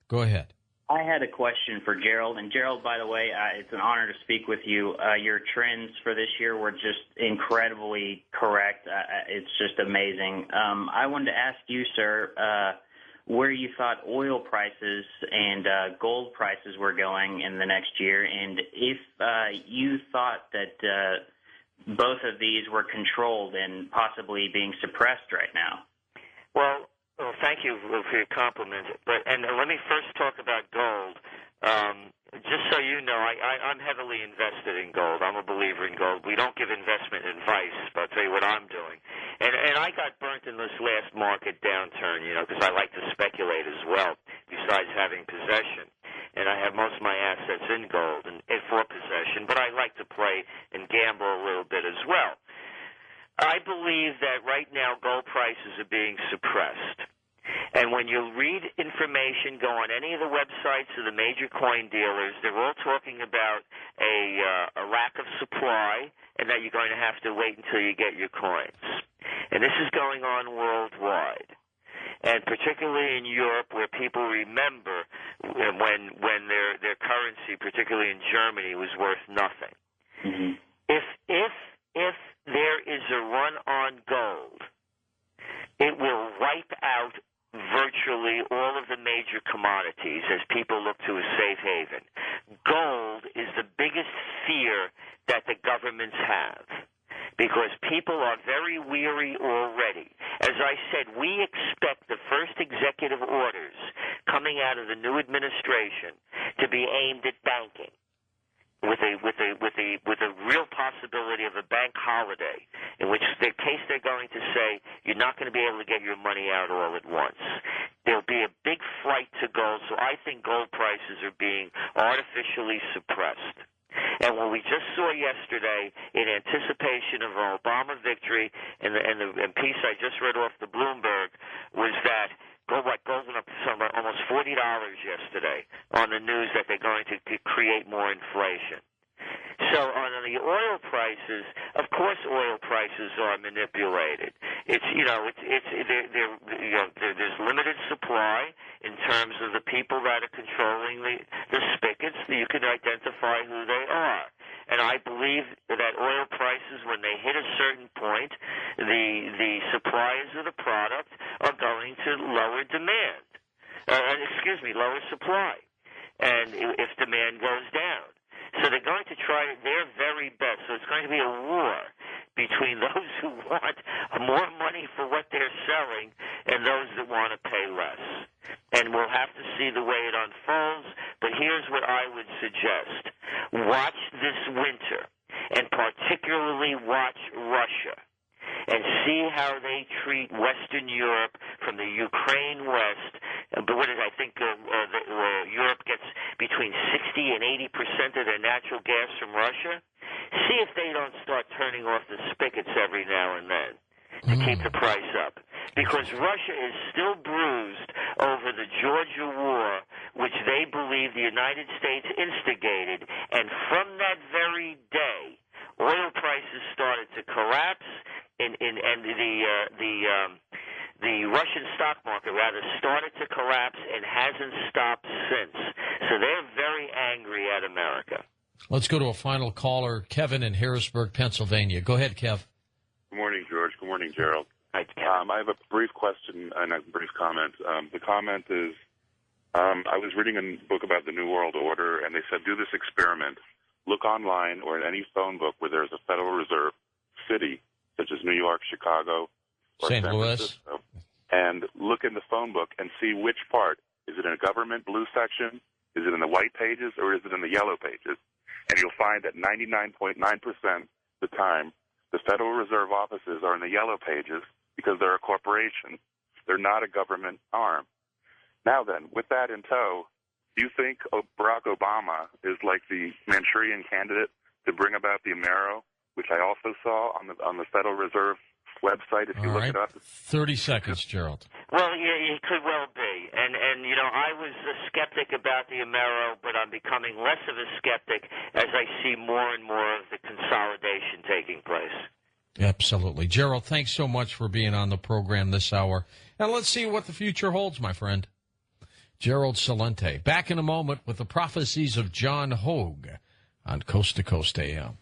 Go ahead. I had a question for Gerald. And Gerald, by the way, it's an honor to speak with you. Your trends for this year were just incredibly correct. It's just amazing. I wanted to ask you, sir, where you thought oil prices and gold prices were going in the next year, and if you thought that both of these were controlled and possibly being suppressed right now. Well, thank you for your compliment. And let me first talk about gold. Just so you know, I'm heavily invested in gold. I'm a believer in gold. We don't give investment advice, but I'll tell you what I'm doing. And I got burnt in this last market downturn, because I like to speculate as well, besides having possession. And I have most of my assets in gold and for possession, but I like to play and gamble a little bit as well. I believe that right now gold prices are being suppressed. And when you read information, go on any of the websites of the major coin dealers, they're all talking about a lack of supply and that you're going to have to wait until you get your coins. And this is going on worldwide. And particularly in Europe, where people remember when their currency, particularly in Germany, was worth nothing. Mm-hmm. If there is a run on gold, it will wipe out virtually all of the major commodities as people look to a safe haven. Gold is the biggest fear that the governments have because people are very weary already. As I said, we expect the first executive orders coming out of the new administration to be aimed at banking, with a real possibility of a bank holiday, in which case they're going to say you're not going to be able to get your money out all at once. There'll be a big flight to gold, so I think gold prices are being artificially suppressed. And what we just saw yesterday, in anticipation of an Obama victory, and the piece I just read off the Bloomberg, was that gold went up to almost $40 yesterday on the news that they're going to create more inflation. So on the oil prices, of course, oil prices are manipulated. There's limited supply in terms of the people that are controlling the spigots. You can identify who they are. And I believe that oil prices, when they hit a certain point, the suppliers of the product are going to lower demand. Lower supply. And if demand goes down. So they're going to try their very best. So it's going to be a war between those who want more money for what they're selling and those that want to pay less. And we'll have to see the way it unfolds. But here's what I would suggest. Watch this winter, and particularly watch Russia, and see how they treat Western Europe from the Ukraine west. But what is, I think Europe gets between 60 and 80% of their natural gas from Russia. See if they don't start turning off the spigots every now and then to keep the price up. Because Russia is still bruised over the Georgia War, which they believe the United States instigated. And from that very day, oil prices started to collapse, and the Russian stock market, rather, started to collapse and hasn't stopped since. So they're very angry at America. Let's go to a final caller, Kevin in Harrisburg, Pennsylvania. Go ahead, Kev. Good morning, George. Good morning, Gerald. Hi, Kevin. I have a brief question and a brief comment. The comment is, I was reading a book about the New World Order, and they said, do this experiment. Look online or in any phone book where there's a Federal Reserve city, such as New York, Chicago, or St. Louis, Francisco, and look in the phone book and see which part. Is it in a government blue section? Is it in the white pages? Or is it in the yellow pages? And you'll find that 99.9% of the time, the Federal Reserve offices are in the yellow pages because they're a corporation. They're not a government arm. Now then, with that in tow, do you think Barack Obama is like the Manchurian candidate to bring about the Amero, which I also saw on the Federal Reserve website, if you look it up? 30 seconds, Gerald. Well, yeah, it could well be. And I was a skeptic about the Amero, but I'm becoming less of a skeptic as I see more and more of the consolidation taking place. Absolutely. Gerald, thanks so much for being on the program this hour. And let's see what the future holds, my friend. Gerald Celente. Back in a moment with the prophecies of John Hogue on Coast to Coast AM.